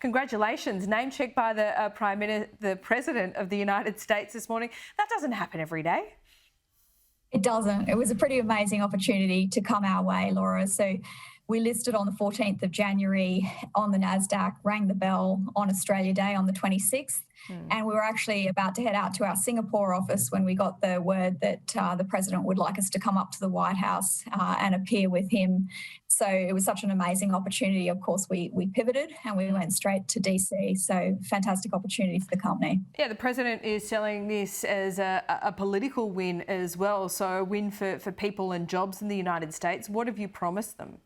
Congratulations. Name checked by the President of the United States this morning. That doesn't happen every day. It doesn't. It was a pretty amazing opportunity to come our way, Laura. So we listed on the 14th of January on the NASDAQ, rang the bell on Australia Day on the 26th. And we were actually about to head out to our Singapore office when we got the word that the President would like us to come up to the White House and appear with him. So it was such an amazing opportunity. Of course, we pivoted and we went straight to DC. So fantastic opportunity for the company. Yeah, the President is selling this as a political win as well. So a win for people and jobs in the United States. What have you promised them?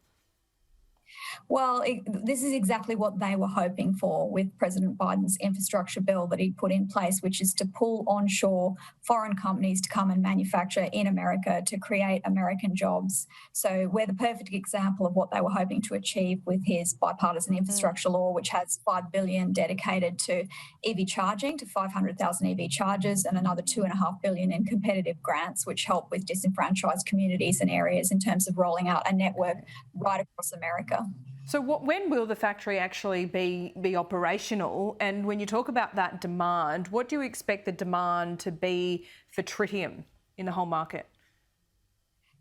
Well, this is exactly what they were hoping for with President Biden's infrastructure bill that he put in place, which is to pull onshore foreign companies to come and manufacture in America to create American jobs. So we're the perfect example of what they were hoping to achieve with his bipartisan infrastructure law, which has $5 billion dedicated to EV charging, to 500,000 EV chargers, and another $2.5 billion in competitive grants, which help with disenfranchised communities and areas in terms of rolling out a network right across America. So when will the factory actually be operational? And when you talk about that demand, what do you expect the demand to be for tritium in the whole market?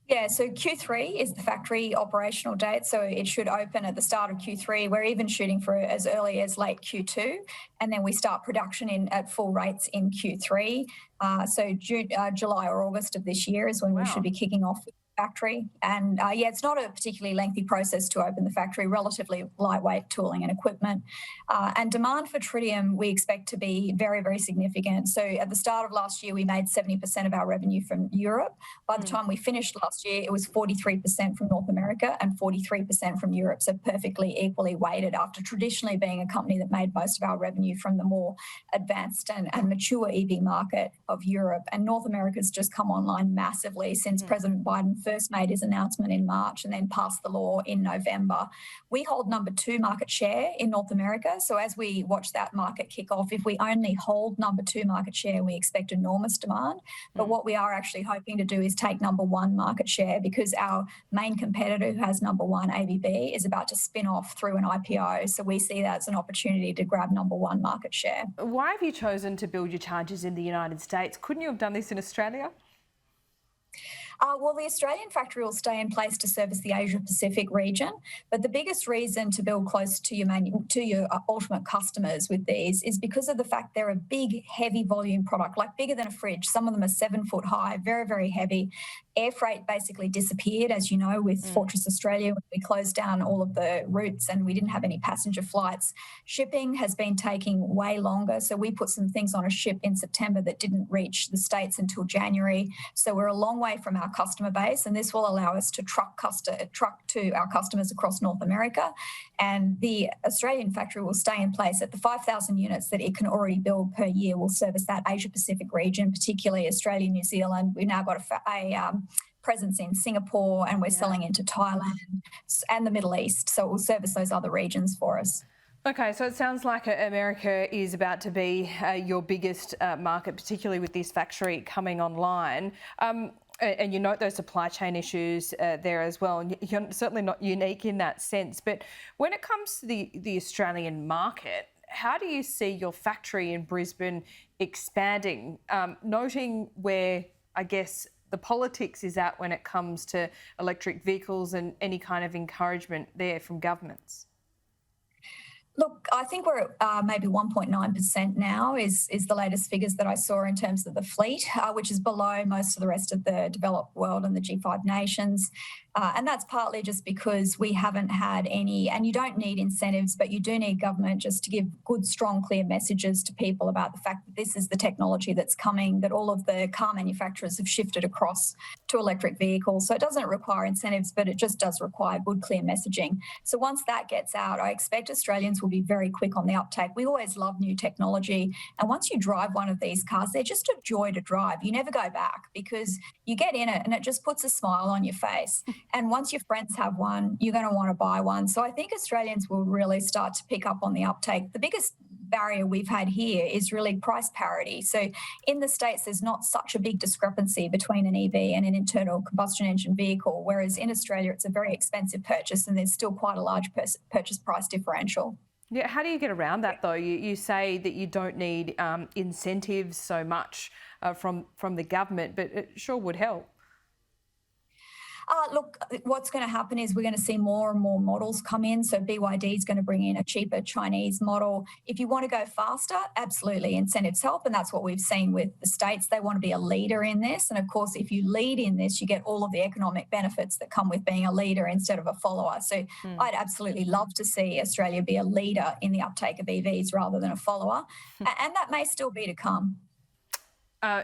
Yeah, so Q3 is the factory operational date, so it should open at the start of Q3. We're even shooting for as early as late Q2, and then we start production at full rates in Q3. So July or August of this year is when we should be kicking off factory. And it's not a particularly lengthy process to open the factory, relatively lightweight tooling and equipment. And demand for tritium we expect to be very, very significant. So at the start of last year, we made 70% of our revenue from Europe. By the time we finished last year, it was 43% from North America and 43% from Europe, so perfectly equally weighted after traditionally being a company that made most of our revenue from the more advanced and mature EV market of Europe. And North America's just come online massively since President Biden first made his announcement in March and then passed the law in November. We hold number 2 market share in North America. So as we watch that market kick off, if we only hold number 2 market share, we expect enormous demand. But what we are actually hoping to do is take number 1 market share, because our main competitor, who has number 1, ABB, is about to spin off through an IPO. So we see that as an opportunity to grab number 1 market share. Why have you chosen to build your chargers in the United States? Couldn't you have done this in Australia? Well, the Australian factory will stay in place to service the Asia-Pacific region, but the biggest reason to build close to your ultimate customers with these is because of the fact they're a big, heavy volume product, like bigger than a fridge. Some of them are 7 foot high, very, very heavy. Air freight basically disappeared, as you know, with Fortress Australia. We closed down all of the routes and we didn't have any passenger flights. Shipping has been taking way longer. So we put some things on a ship in September that didn't reach the States until January. So we're a long way from our customer base, and this will allow us to truck to our customers across North America. And the Australian factory will stay in place at the 5,000 units that it can already build per year. Will service that Asia-Pacific region, particularly Australia, New Zealand. We've now got a presence in Singapore, and we're selling into Thailand and the Middle East. So it will service those other regions for us. Okay, so it sounds like America is about to be your biggest market, particularly with this factory coming online. And you note those supply chain issues there as well. And you're certainly not unique in that sense. But when it comes to the Australian market, how do you see your factory in Brisbane expanding, noting where, I guess, the politics is at when it comes to electric vehicles and any kind of encouragement there from governments? Look, I think we're at maybe 1.9% now is the latest figures that I saw in terms of the fleet, which is below most of the rest of the developed world and the G5 nations. And that's partly just because we haven't had any, and you don't need incentives, but you do need government just to give good, strong, clear messages to people about the fact that this is the technology that's coming, that all of the car manufacturers have shifted across to electric vehicles. So it doesn't require incentives, but it just does require good, clear messaging. So once that gets out, I expect Australians will be very quick on the uptake. We always love new technology. And once you drive one of these cars, they're just a joy to drive. You never go back because you get in it and it just puts a smile on your face. And once your friends have one, you're going to want to buy one. So I think Australians will really start to pick up on the uptake. The biggest barrier we've had here is really price parity. So in the States, there's not such a big discrepancy between an EV and an internal combustion engine vehicle, whereas in Australia, it's a very expensive purchase and there's still quite a large purchase price differential. Yeah, how do you get around that though? You say that you don't need incentives so much from the government, but it sure would help. Look, what's going to happen is we're going to see more and more models come in. So BYD is going to bring in a cheaper Chinese model. If you want to go faster, absolutely, incentives help. And that's what we've seen with the states. They want to be a leader in this. And of course, if you lead in this, you get all of the economic benefits that come with being a leader instead of a follower. So I'd absolutely love to see Australia be a leader in the uptake of EVs rather than a follower. And that may still be to come.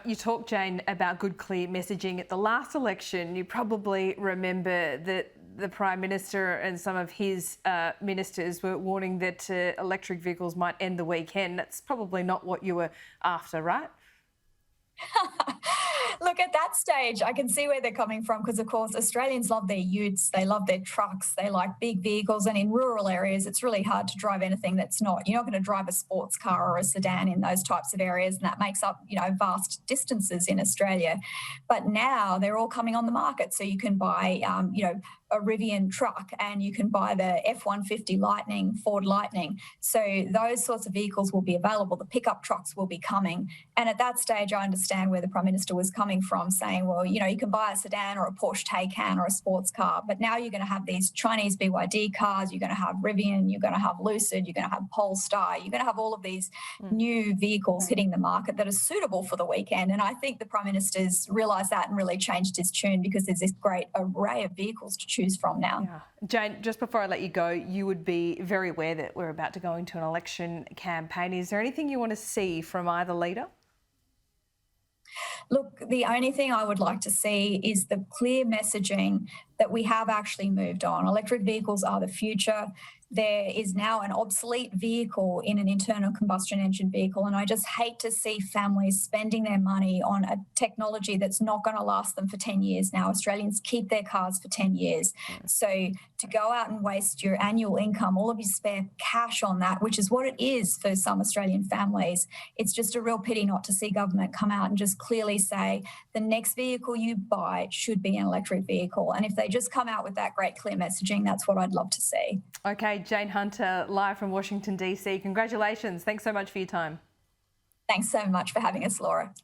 You talked, Jane, about good, clear messaging. At the last election, you probably remember that the Prime Minister and some of his ministers were warning that electric vehicles might end the weekend. That's probably not what you were after, right? Look, at that stage, I can see where they're coming from because, of course, Australians love their utes, they love their trucks, they like big vehicles. And in rural areas, it's really hard to drive anything that's not. You're not going to drive a sports car or a sedan in those types of areas. And that makes up, vast distances in Australia. But now they're all coming on the market. So you can buy, a Rivian truck and you can buy the F-150 Lightning, Ford Lightning. So those sorts of vehicles will be available. The pickup trucks will be coming. And at that stage, I understand where the Prime Minister was coming from, saying, well, you can buy a sedan or a Porsche Taycan or a sports car, but now you're going to have these Chinese BYD cars, you're going to have Rivian, you're going to have Lucid, you're going to have Polestar, you're going to have all of these new vehicles hitting the market that are suitable for the weekend. And I think the Prime Minister's realised that and really changed his tune because there's this great array of vehicles to choose from now. Yeah. Jane, just before I let you go, you would be very aware that we're about to go into an election campaign. Is there anything you want to see from either leader? Look, the only thing I would like to see is the clear messaging that we have actually moved on. Electric vehicles are the future. There is now an obsolete vehicle in an internal combustion engine vehicle. And I just hate to see families spending their money on a technology that's not going to last them for 10 years now. Australians keep their cars for 10 years. So to go out and waste your annual income, all of your spare cash on that, which is what it is for some Australian families, it's just a real pity not to see government come out and just clearly say the next vehicle you buy should be an electric vehicle. And if they just come out with that great clear messaging, that's what I'd love to see. Okay, Jane Hunter, live from Washington, DC. Congratulations. Thanks so much for your time. Thanks so much for having us, Laura.